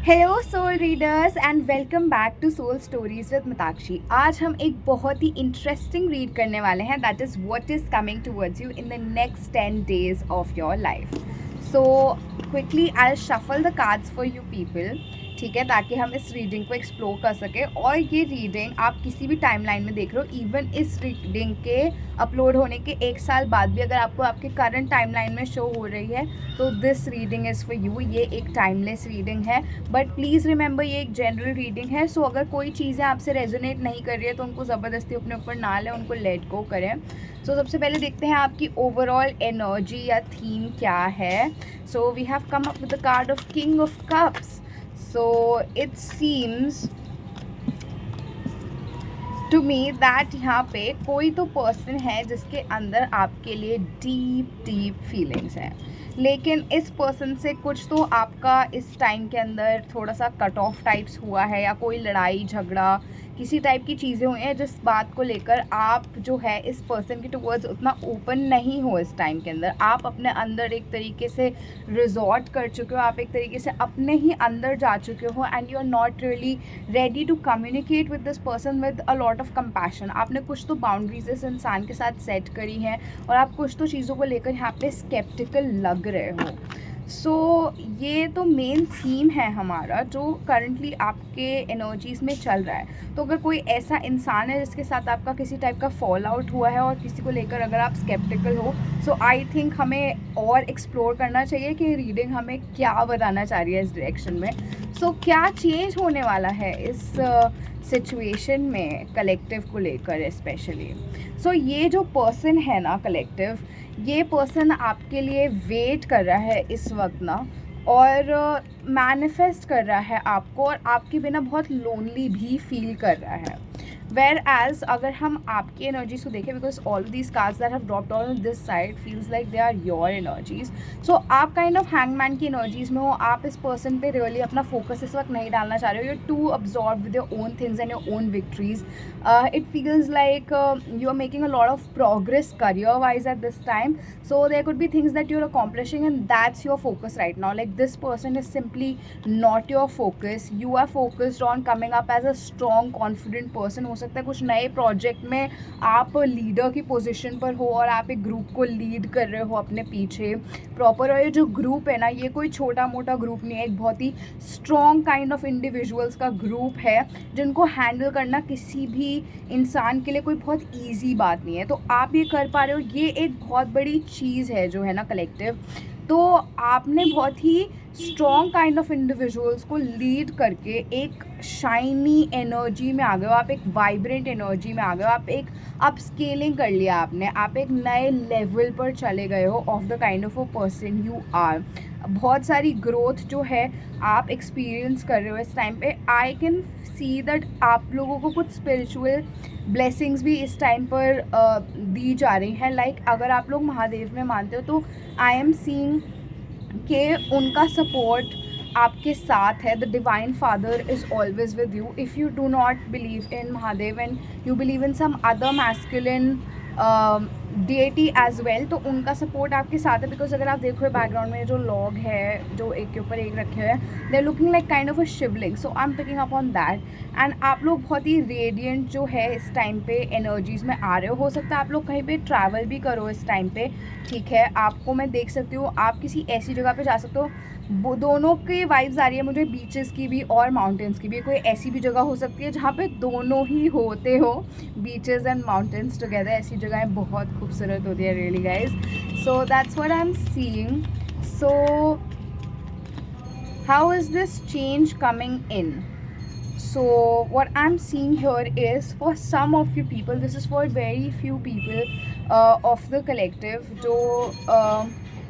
Hello soul readers and welcome back to soul stories with Mitakshi. आज हम एक बहुत ही इंटरेस्टिंग रीड करने वाले हैं, that is what is coming towards you in the next 10 days of your life. So quickly I shuffle the cards for you people, ठीक है, ताकि हम इस रीडिंग को एक्सप्लोर कर सकें। और ये रीडिंग आप किसी भी टाइमलाइन में देख रहे हो, इवन इस रीडिंग के अपलोड होने के 1 साल बाद भी अगर आपको आपके करंट टाइमलाइन में शो हो रही है तो this reading is for you. ये एक टाइमलेस रीडिंग है, बट प्लीज़ रिमेंबर ये एक जनरल रीडिंग है। सो अगर कोई चीज़ें आपसे रेजोनेट नहीं कर रही है तो उनको ज़बरदस्ती अपने ऊपर ना लें, उनको लेट गो करें। सो सबसे पहले देखते हैं आपकी ओवरऑल एनर्जी या थीम क्या है। So we have come up with the card of king of cups. So it seems to me that यहाँ पे कोई तो पर्सन है जिसके अंदर आपके लिए डीप फीलिंग्स हैं, लेकिन इस पर्सन से कुछ तो आपका इस टाइम के अंदर थोड़ा सा कट ऑफ टाइप्स हुआ है, या कोई लड़ाई झगड़ा किसी टाइप की चीज़ें हुई हैं जिस बात को लेकर आप जो है इस पर्सन के टुवर्ड्स उतना ओपन नहीं हो। इस टाइम के अंदर आप अपने अंदर एक तरीके से रिजॉर्ट कर चुके हो, आप एक तरीके से अपने ही अंदर जा चुके हो, and you are not really ready to communicate with this person with a lot of compassion. आपने कुछ तो बाउंड्रीज इस इंसान के साथ सेट करी हैं और आप कुछ तो चीज़ों को लेकर यहाँ पे स्केप्टिकल लग रहे हो। सो ये तो मेन थीम है हमारा जो करंटली आपके एनर्जीज़ में चल रहा है। तो अगर कोई ऐसा इंसान है जिसके साथ आपका किसी टाइप का फॉल आउट हुआ है और किसी को लेकर अगर आप स्केप्टिकल हो, सो आई थिंक हमें और एक्सप्लोर करना चाहिए कि रीडिंग हमें क्या बताना चाह रही है इस डायरेक्शन में। सो क्या चेंज होने वाला है इस सिचुएशन में कलेक्टिव को लेकर स्पेशली। सो ये जो पर्सन है ना कलेक्टिव, ये पर्सन आपके लिए वेट कर रहा है इस वक्त ना, और मैनिफेस्ट कर रहा है आपको, और आपके बिना बहुत लोनली भी फील कर रहा है। वेयर एज अगर हम आपकी एनर्जीज को देखें, because all these cards that have dropped on this side feels like they are your energies. So आप काइंड ऑफ हैंगमैन की एनर्जीज में हो, आप इस पर्सन पे रियली अपना फोकस इस वक्त नहीं डालना चाह रहे हो। You are too absorb with your own things and your own victories. It feels like you are making a lot of progress career wise at this time, so there could be things that you're accomplishing and that's your focus right now. Like this person is simply not your focus. You are focused on coming up as a strong confident person. हो सकता है कुछ नए project में आप leader की position पर हो और आप एक ग्रुप को लीड कर रहे हो अपने पीछे प्रॉपर। और ये जो ग्रुप है ना, ये कोई छोटा मोटा ग्रुप नहीं है, एक बहुत ही स्ट्रॉन्ग काइंड ऑफ इंडिविजुअल्स का ग्रुप है जिनको हैंडल करना किसी भी इंसान के लिए कोई बहुत ईजी बात नहीं है। तो आप ये कर पा रहे हो, ये एक बहुत बड़ी चीज़ है जो है ना कलेक्टिव। तो आपने बहुत ही स्ट्रॉन्ग काइंड ऑफ इंडिविजुअल्स को लीड करके एक शाइनी एनर्जी में आ गए हो, आप एक वाइब्रेंट एनर्जी में आ गए हो, आप एक अपस्केलिंग कर लिया आपने, आप एक नए लेवल पर चले गए हो of the kind of a person you are. बहुत सारी ग्रोथ जो है आप एक्सपीरियंस कर रहे हो इस टाइम पे। आई कैन सी दैट आप लोगों को कुछ स्पिरिचुअल ब्लेसिंग्स भी इस टाइम पर दी जा रही हैं। लाइक अगर आप लोग महादेव में मानते हो तो आई एम सीइंग कि उनका सपोर्ट आपके साथ है। The divine father is always with you. If you do not believe in Mahadev and you believe in some other masculine deity as well, तो उनका सपोर्ट आपके साथ है। बिकॉज अगर आप देखो बैकग्राउंड में जो लॉग है जो एक के ऊपर एक रखे हुए हैं, they are looking like kind of a Shivling. So I am picking up on that. And आप लोग बहुत ही रेडियंट जो है इस टाइम पे एनर्जीज़ में आ रहे हो सकता है आप लोग कहीं पे ट्रैवल भी करो इस टाइम पे, ठीक है। आपको मैं देख सकती हूँ आप किसी ऐसी जगह पे जा सकते हो, वो दोनों की वाइब्स आ रही है मुझे, बीचेस की भी और माउंटेन्स की भी। कोई ऐसी भी जगह हो सकती है जहाँ पे दोनों ही होते हो, बीचेस एंड माउंटेन्स टुगेदर। ऐसी जगहें बहुत खूबसूरत होती है really guys. So that's what I am seeing. So how is this change coming in? So what I'm seeing here is for some of you people, this is for very few people of the collective जो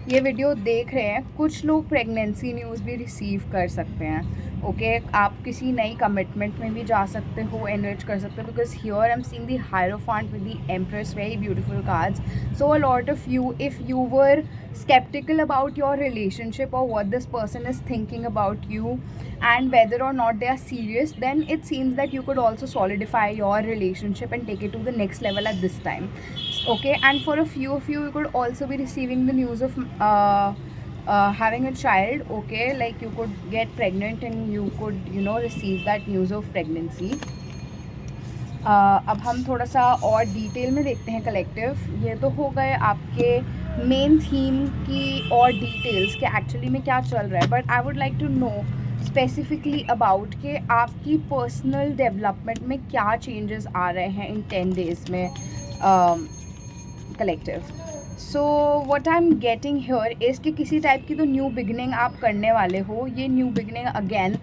ये video देख रहे हैं। कुछ लोग pregnancy news भी receive कर सकते हैं, ओके। आप किसी नई कमिटमेंट में भी जा सकते हो, एनरिच कर सकते हो, because here I am seeing the hierophant with the empress, very beautiful cards. So a lot of you, if you were skeptical about your relationship or what this person is thinking about you and whether or not they are serious, then it seems that you could also solidify your relationship and take it to the next level at this time, okay. And for a few of you, you could also be receiving the news of having a child, okay, like you could get pregnant and you could, you know, receive that news of pregnancy. अब हम थोड़ा सा और detail में देखते हैं collective. ये तो हो गए आपके मेन थीम की और डिटेल्स कि एक्चुअली में क्या चल रहा है. But I would like to know specifically about कि आपकी पर्सनल डेवलपमेंट में क्या चेंजेस आ रहे हैं इन 10 डेज़ में collective. So what I am getting here is कि किसी टाइप की तो न्यू बिगनिंग आप करने वाले हो. ये new beginning again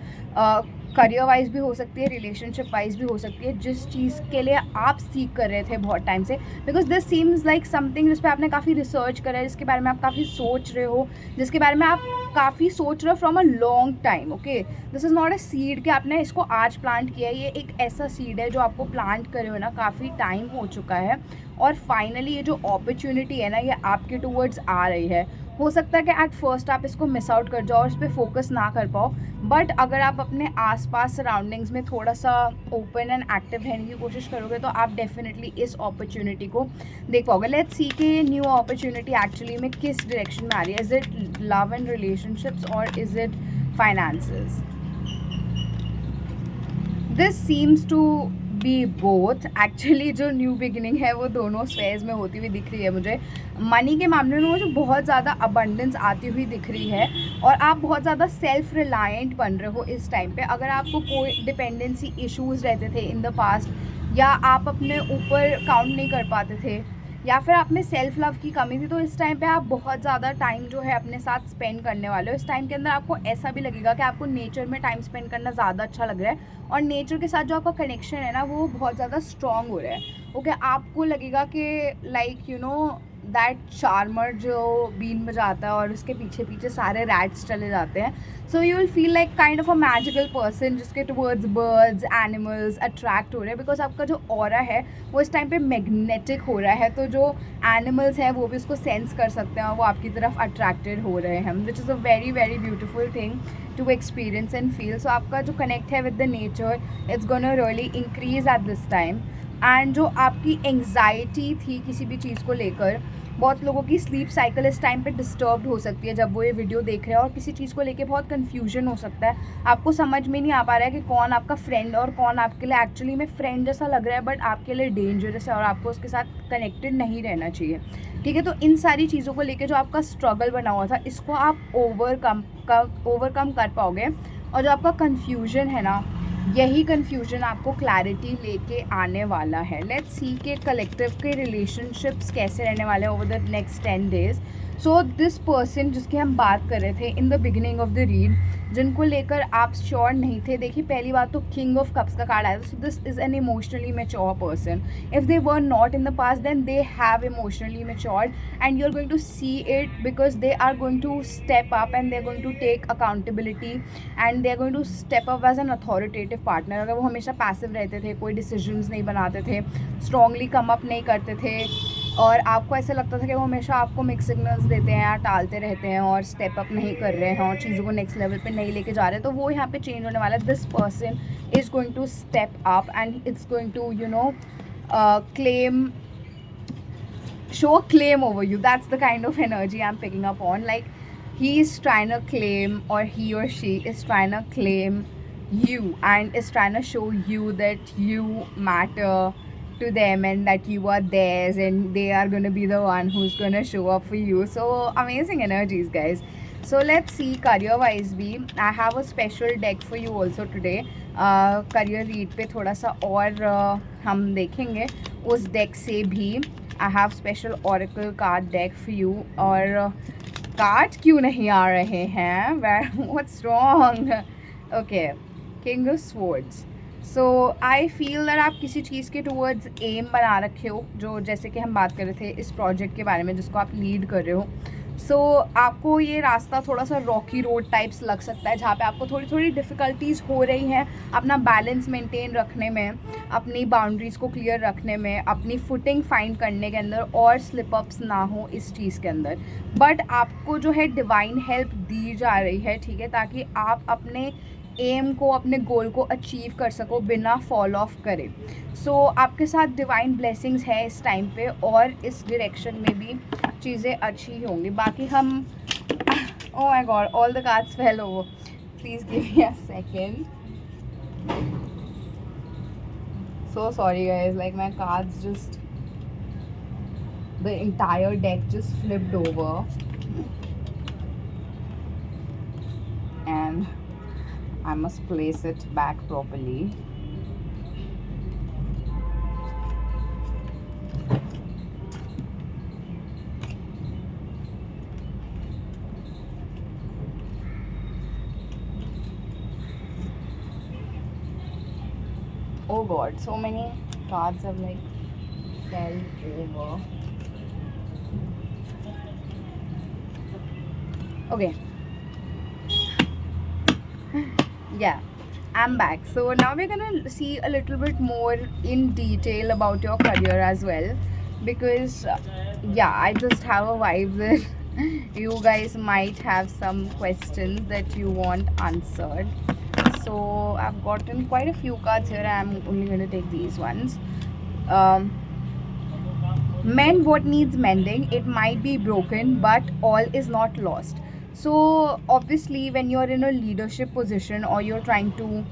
career wise भी हो सकती है, रिलेशनशिप वाइज भी हो सकती है, जिस चीज़ के लिए आप सीख कर रहे थे बहुत टाइम से. Because this seems like something जिस पे आपने काफ़ी रिसर्च करा है, जिसके बारे में आप काफ़ी सोच रहे हो, जिसके बारे में आप काफ़ी सोच रहे हो from a long time. Okay, this is not a seed कि आपने इसको आज प्लांट किया है. ये एक ऐसा सीड है जो आपको प्लांट करे हो ना काफ़ी टाइम हो चुका है, और फाइनली ये जो अपॉर्चुनिटी है ना ये आपके टूवर्ड्स आ रही है. हो सकता है कि एट फर्स्ट आप इसको मिस आउट कर जाओ और इस पर फोकस ना कर पाओ, बट अगर आप अपने आसपास सराउंडिंग्स में थोड़ा सा ओपन एंड एक्टिव रहने की कोशिश करोगे तो आप डेफिनेटली इस अपॉर्चुनिटी को देख पाओगे. लेट्स सी कि ये न्यू अपॉर्चुनिटी एक्चुअली में किस डायरेक्शन में आ रही है. Is it love and relationships और is it finances? This seems to be both. Actually जो न्यू बिगिनिंग है वो दोनों स्पेस में होती हुई दिख रही है मुझे. मनी के मामले में मुझे बहुत ज़्यादा अबंडेंस आती हुई दिख रही है, और आप बहुत ज़्यादा सेल्फ रिलायंट बन रहे हो इस टाइम पे. अगर आपको कोई डिपेंडेंसी इश्यूज़ रहते थे इन द पास्ट, या आप अपने ऊपर काउंट नहीं कर पाते थे, या फिर आप में सेल्फ लव की कमी थी, तो इस टाइम पे आप बहुत ज़्यादा टाइम जो है अपने साथ स्पेंड करने वाले हो. इस टाइम के अंदर आपको ऐसा भी लगेगा कि आपको नेचर में टाइम स्पेंड करना ज़्यादा अच्छा लग रहा है, और नेचर के साथ जो आपका कनेक्शन है ना वो बहुत ज़्यादा स्ट्रॉन्ग हो रहा है. ओके, आपको लगेगा कि like you know that charmer जो बीन बजाता है और उसके पीछे पीछे सारे रैट्स चले जाते हैं. So you will feel like kind of a magical person जिसके टुवर्ड्स बर्ड्स एनिमल्स अट्रैक्ट हो रहे हैं, बिकॉज आपका जो ऑरा है वो इस टाइम पे मैग्नेटिक हो रहा है. तो जो एनिमल्स हैं वो भी उसको सेंस कर सकते हैं और वो आपकी तरफ अट्रैक्टेड हो रहे हैं, which is a very very beautiful thing to experience and feel. So आपका जो कनेक्ट है with the nature it's gonna really increase at this time. And जो आपकी एंग्जाइटी थी किसी भी चीज़ को लेकर, बहुत लोगों की स्लीप साइकिल इस टाइम पे डिस्टर्ब्ड हो सकती है जब वो ये वीडियो देख रहे हैं, और किसी चीज़ को लेके बहुत कन्फ्यूजन हो सकता है. आपको समझ में नहीं आ पा रहा है कि कौन आपका फ्रेंड और कौन आपके लिए एक्चुअली में फ्रेंड जैसा लग रहा है बट आपके लिए डेंजरस है और आपको उसके साथ कनेक्टेड नहीं रहना चाहिए. ठीक है, तो इन सारी चीज़ों को लेके जो आपका स्ट्रगल बना हुआ था इसको आप ओवरकम कर पाओगे. और जो आपका कन्फ्यूजन है ना, यही कन्फ्यूजन आपको क्लैरिटी लेके आने वाला है. लेट्स सी के कलेक्टिव के रिलेशनशिप्स कैसे रहने वाले हैं over the next 10 days. So this person जिसकी हम बात कर रहे थे in the beginning of the read, जिनको लेकर आप श्योर नहीं थे. देखिए, पहली बात तो किंग ऑफ कप्स का कार्ड आया था. So this is an emotionally mature person. If they were not in the past then they have emotionally matured, and you are going to see it because they are going to step up and they are going to take accountability and they are going to step up as an authoritative partner. अगर वो हमेशा passive रहते थे, कोई decisions नहीं बनाते थे, strongly come up नहीं करते थे, और आपको ऐसा लगता था कि वो हमेशा आपको मिक्स सिग्नल्स देते हैं या टालते रहते हैं और स्टेप अप नहीं कर रहे हैं और चीज़ों को नेक्स्ट लेवल पे नहीं लेके जा रहे हैं, तो वो यहाँ पे चेंज होने वाला है. This person is going to step up and it's going to you know show a claim over you. That's the kind of energy I'm picking up on. Like, he is trying to claim, or he or she is trying to claim you and is trying to show you that you matter to them and that you are theirs and they are going to be the one who's going to show up for you. So amazing energies, guys. So let's see career wise भी. I have a special deck for you also today. career read पे थोड़ा सा और हम देखेंगे उस deck से भी. I have special oracle card deck for you. और कार्ड क्यों नहीं आ रहे हैं? What's wrong? Okay, King of Swords. So I feel that आप किसी चीज़ के टूवर्ड्स एम बना रखे हो, जो जैसे कि हम बात कर रहे थे इस प्रोजेक्ट के बारे में जिसको आप लीड कर रहे हो. सो आपको ये रास्ता थोड़ा सा रॉकी रोड टाइप्स लग सकता है, जहाँ पे आपको थोड़ी थोड़ी डिफ़िकल्टीज़ हो रही हैं अपना बैलेंस मेंटेन रखने में, अपनी बाउंड्रीज़ को क्लियर रखने में, अपनी फुटिंग फाइंड करने के अंदर, और स्लिप अप्स ना हो इस चीज़ के अंदर. बट आपको जो है डिवाइन हेल्प दी जा रही है, ठीक है, ताकि आप अपने एम को, अपने गोल को अचीव कर सको बिना फॉल ऑफ करे. सो आपके साथ डिवाइन ब्लेसिंग्स है इस टाइम पे, और इस डायरेक्शन में भी चीज़ें अच्छी होंगी. बाकी हम Oh my god, all the cards fell over. Please give me a second. So sorry guys, like my cards just, the entire deck just flipped over. And I must place it back properly. Oh god, so many cards have like fell over. Okay. Yeah, I'm back. So now we're gonna see a little bit more in detail about your career as well, because yeah, I just have a vibe that you guys might have some questions that you want answered. So I've gotten quite a few cards here. I'm only going to take these ones. Mend what needs mending. It might be broken, but all is not lost. So obviously when you're in a leadership position or you're trying to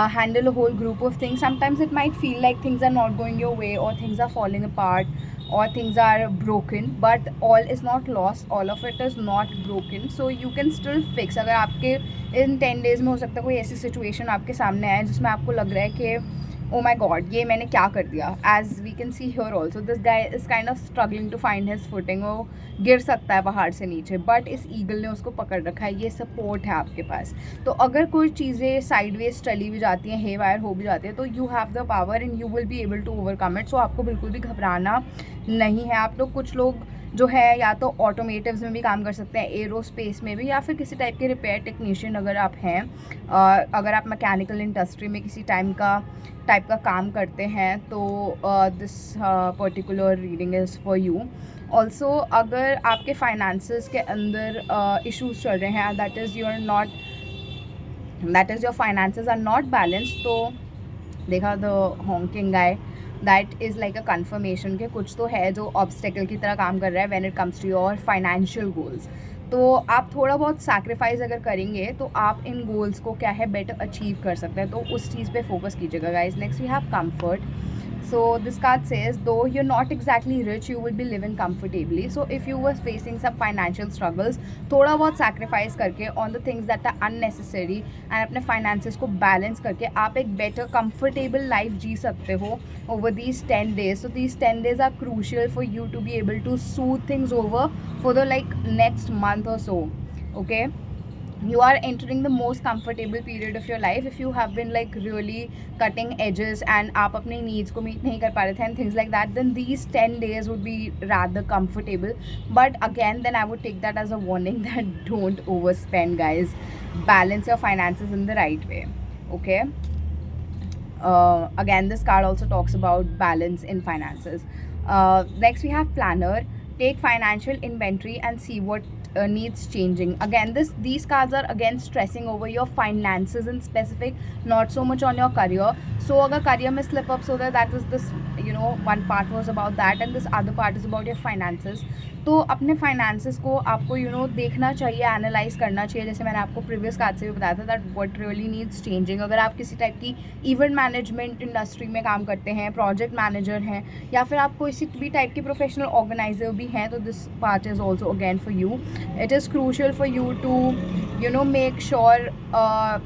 handle a whole group of things, sometimes it might feel like things are not going your way, or things are falling apart, or things are broken, but all is not lost. All of it is not broken, so you can still fix. अगर आपके इन 10 days में हो सकता है कोई ऐसी situation आपके सामने आए जिसमें आपको लग रहा है कि ओ माई गॉड ये मैंने क्या कर दिया. As we can see here also this guy is kind of struggling to find his footing. वो गिर सकता है पहाड़ से नीचे, बट इस ईगल ने उसको पकड़ रखा है. ये सपोर्ट है आपके पास. तो अगर कोई चीज़ें साइडवेज चली भी जाती हैं, हे वायर हो भी जाती है, तो you have the power and you will be able to overcome it. So आपको बिल्कुल भी घबराना नहीं है. आप लोग, कुछ लोग जो है या तो ऑटोमेटिव्स में भी काम कर सकते हैं, एरोस्पेस में भी, या फिर किसी टाइप के रिपेयर टेक्नीशियन अगर आप हैं, अगर आप मैकेनिकल इंडस्ट्री में किसी टाइप का काम करते हैं, तो this particular reading is for you. Also अगर आपके फाइनेंसेस के अंदर इश्यूज चल रहे हैं, that is your finances are not balanced, तो देखा the honking guy, that is like a confirmation के कुछ तो है जो ऑब्स्टेकल की तरह काम कर रहा है when it comes to your financial goals. तो आप थोड़ा बहुत सैक्रिफाइस अगर करेंगे तो आप इन गोल्स को क्या है बेटर अचीव कर सकते हैं. तो उस चीज़ पे फोकस कीजिएगा guys. Next we have comfort. So this card says, though you're not exactly rich, you will be living comfortably. So if you were facing some financial struggles, थोड़ा बहुत sacrifice करके on the things that are unnecessary and अपने finances को balance करके आप एक better comfortable life जी सकते हो over these 10 days. So these 10 days are crucial for you to be able to smooth things over for the like next month or so. Okay. You are entering the most comfortable period of your life. If you have been like really cutting edges and आप अपने needs को meet नहीं कर पा रहे थे and things like that, then these 10 days would be rather comfortable. But again, then I would take that as a warning that don't overspend, guys. Balance your finances in the right way. Okay. Again, this card also talks about balance in finances. Next we have planner. Take financial inventory and see what needs changing. Again, these cards are again stressing over your finances in specific, not so much on your career. So अगर career में slip ups होता है, that was this, one part was about that and this other part is about your finances. तो अपने finances को आपको देखना चाहिए, एनालाइज करना चाहिए. जैसे मैंने आपको प्रीवियस कार्ड से भी बताया था that what really needs changing. अगर आप किसी टाइप की इवेंट मैनेजमेंट इंडस्ट्री में काम करते हैं, प्रोजेक्ट मैनेजर हैं, या फिर आप किसी भी टाइप के प्रोफेशनल ऑर्गेनाइजर भी हैं, तो this part is also again for you. It is crucial for you to make sure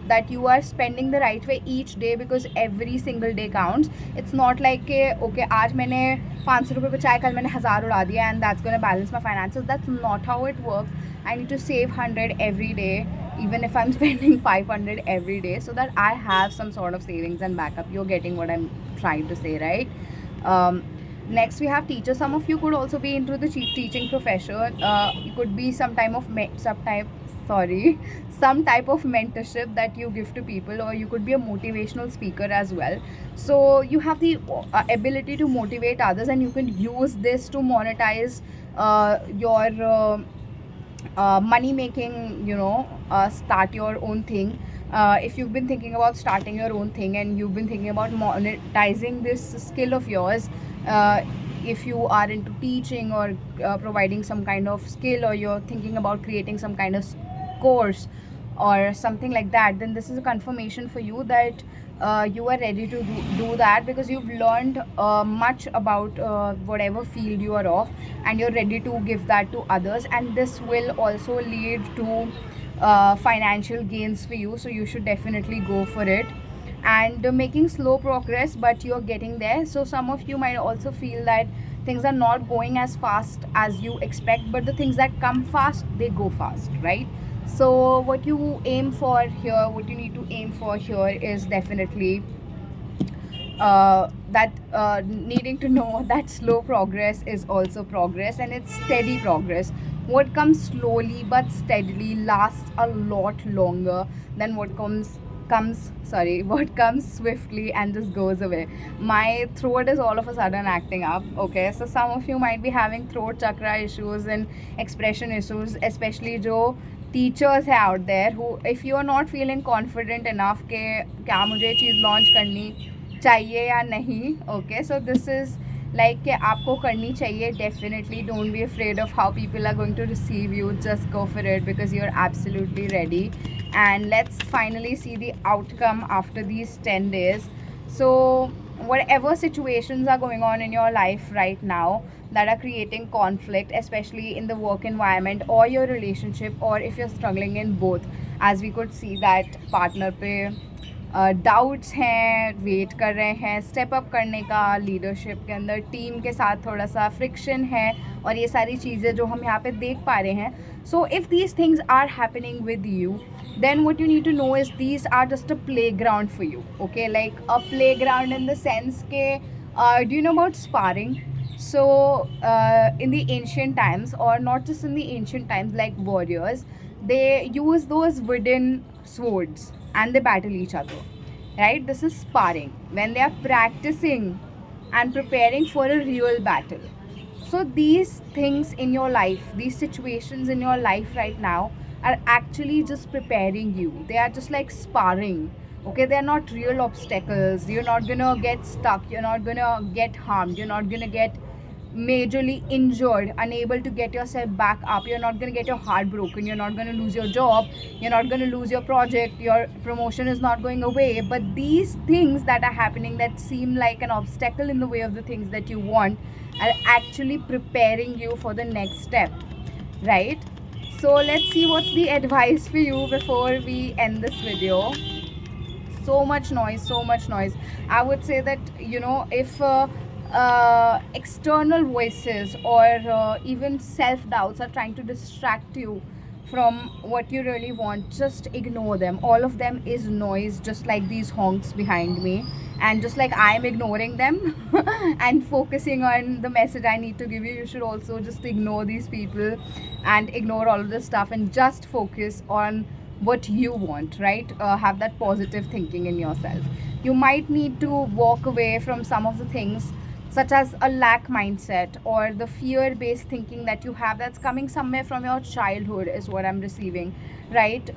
that you are spending the right way each day, because every single day counts. It's not like के okay आज मैंने 500 रुपये बचाए, कल मैंने 1000 उड़ा दिया and that's gonna balance my finances. That's not how it works. I need to save 100 every day, even if I'm spending 500 every day, so that I have some sort of savings and backup. You're getting what I'm trying to say, right? Next we have teacher. Some of you could also be into the teaching profession. You could be some type of mentorship that you give to people, or you could be a motivational speaker as well. So you have the ability to motivate others, and you can use this to monetize your money making, start your own thing. If you've been thinking about starting your own thing and you've been thinking about monetizing this skill of yours, if you are into teaching or providing some kind of skill, or you're thinking about creating some kind of course or something like that, then this is a confirmation for you that you are ready to do that, because you've learned much about whatever field you are of, and you're ready to give that to others, and this will also lead to financial gains for you, so you should definitely go for it. And making slow progress, but you're getting there. So some of you might also feel that things are not going as fast as you expect, but the things that come fast, they go fast, right? So what you aim for here, what you need to aim for here is definitely that needing to know that slow progress is also progress, and it's steady progress. What comes slowly but steadily lasts a lot longer than what what comes swiftly and just goes away. My throat is all of a sudden acting up. Okay, so some of you might be having throat chakra issues and expression issues, especially जो teachers है out there, who if you are not feeling confident enough के क्या मुझे चीज़ launch करनी चाहिए या नहीं. Okay, so this is like कि आपको करनी चाहिए definitely. Don't be afraid of how people are going to receive you. Just go for it because you are absolutely ready, and let's finally see the outcome after these 10 days. So whatever situations are going on in your life right now that are creating conflict, especially in the work environment or your relationship, or if you're struggling in both, as we could see that partner पे doubts हैं, wait कर रहे हैं step up करने का, leadership के अंदर team के साथ थोड़ा सा फ्रिक्शन है, और ये सारी चीज़ें जो हम यहाँ पे देख पा रहे हैं. So if these things are happening with you, then what you need to know is these are just a playground for you. Okay, like a playground in the sense ke do you know about sparring? So in the ancient times, or not just in the ancient times, like warriors, they use those wooden swords and they battle each other, right? This is sparring when they are practicing and preparing for a real battle. So these things in your life, these situations in your life right now are actually just preparing you. They are just like sparring. Okay, they are not real obstacles. You're not gonna get stuck, you're not gonna get harmed, you're not gonna get majorly injured, unable to get yourself back up, you're not gonna get your heart broken, you're not gonna lose your job, you're not gonna lose your project, your promotion is not going away. But these things that are happening that seem like an obstacle in the way of the things that you want are actually preparing you for the next step, right? So let's see what's the advice for you before we end this video. So much noise. I would say that, you know, if external voices or even self-doubts are trying to distract you from what you really want, just ignore them. All of them is noise, just like these honks behind me, and just like I'm ignoring them and focusing on the message I need to give you, you should also just ignore these people and ignore all of this stuff and just focus on what you want, right? Have that positive thinking in yourself. You might need to walk away from some of the things, such as a lack mindset or the fear-based thinking that you have, that's coming somewhere from your childhood, is what I'm receiving, right?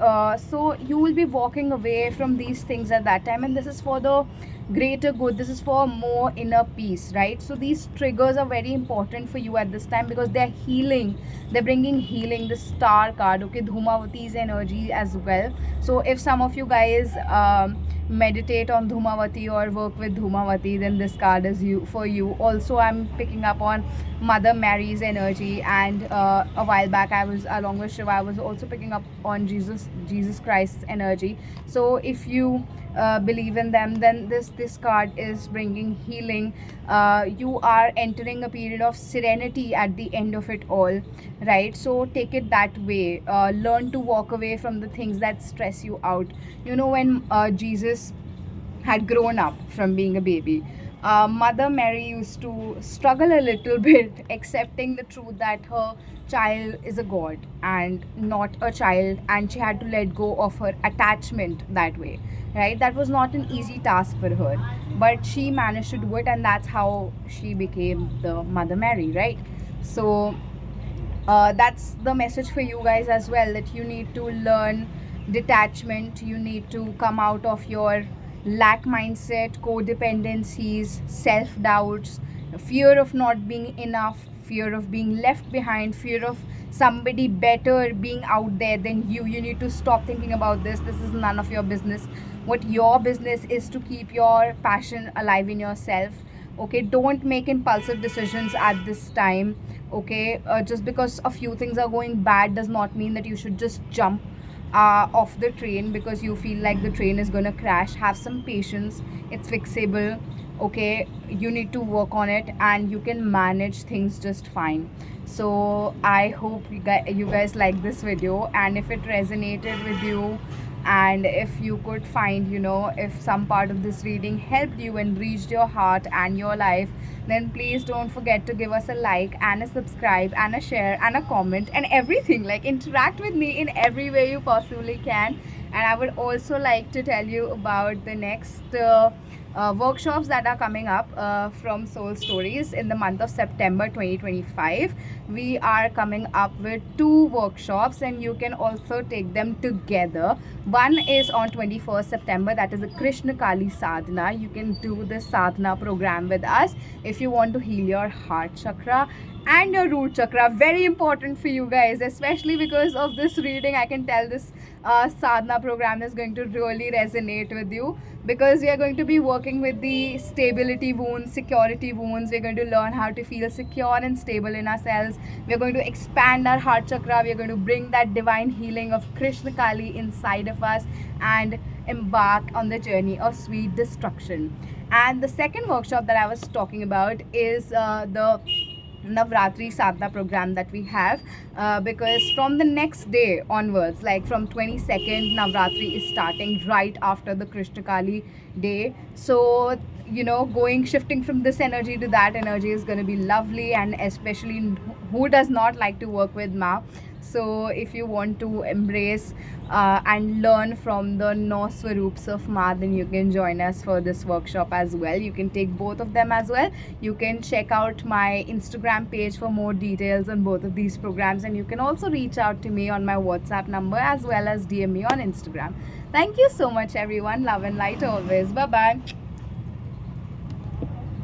So you will be walking away from these things at that time, and this is for the greater good, this is for more inner peace, right? So these triggers are very important for you at this time, because they're healing, they're bringing healing. The star card, okay, Dhumavati's energy as well. So if some of you guys meditate on Dhumavati or work with Dhumavati, then this card is for you. Also, I'm picking up on Mother Mary's energy, and a while back I was, along with Shiva, I was also picking up on Jesus Christ's energy. So if you believe in them, then this card is bringing healing. You are entering a period of serenity at the end of it all, right? So take it that way. Learn to walk away from the things that stress you out. You know, when Jesus had grown up from being a baby, Mother Mary used to struggle a little bit accepting the truth that her child is a god and not a child, and she had to let go of her attachment that way, right? That was not an easy task for her, but she managed to do it, and that's how she became the Mother Mary, right? So that's the message for you guys as well, that you need to learn detachment. You need to come out of your lack mindset, codependencies, self-doubts, fear of not being enough, fear of being left behind, fear of somebody better being out there than you need to stop thinking about this. This is none of your business. What your business is to keep your passion alive in yourself. Okay, don't make impulsive decisions at this time. Okay, just because a few things are going bad does not mean that you should just jump off the train because you feel like the train is gonna crash. Have some patience, it's fixable. Okay, you need to work on it and you can manage things just fine. So I hope you guys like this video, and if it resonated with you, and if you could find, if some part of this reading helped you and reached your heart and your life, then please don't forget to give us a like and a subscribe and a share and a comment and everything. Like, interact with me in every way you possibly can. And I would also like to tell you about the next workshops that are coming up from Soul Stories in the month of September 2025. We are coming up with 2 workshops, and you can also take them together. One is on 21st September, that is a Krishna Kali Sadhana. You can do this sadhana program with us if you want to heal your heart chakra and your root chakra. Very important for you guys, especially because of this reading. I can tell this sadhana program is going to really resonate with you, because we are going to be working with the stability wounds, security wounds. We're going to learn how to feel secure and stable in ourselves. We're going to expand our heart chakra. We're going to bring that divine healing of Krishna Kali inside of us and embark on the journey of sweet destruction. And the second workshop that I was talking about is the Navratri Sadhana program that we have, because from the next day onwards, like from 22nd, Navratri is starting right after the Krishna Kali day. So shifting from this energy to that energy is going to be lovely, and especially who does not like to work with Ma. So if you want to embrace and learn from the no Swaroops of Ma, then you can join us for this workshop as well. You can take both of them as well. You can check out my Instagram page for more details on both of these programs, and you can also reach out to me on my WhatsApp number as well as DM me on Instagram. Thank you so much, everyone. Love and light always. Bye bye.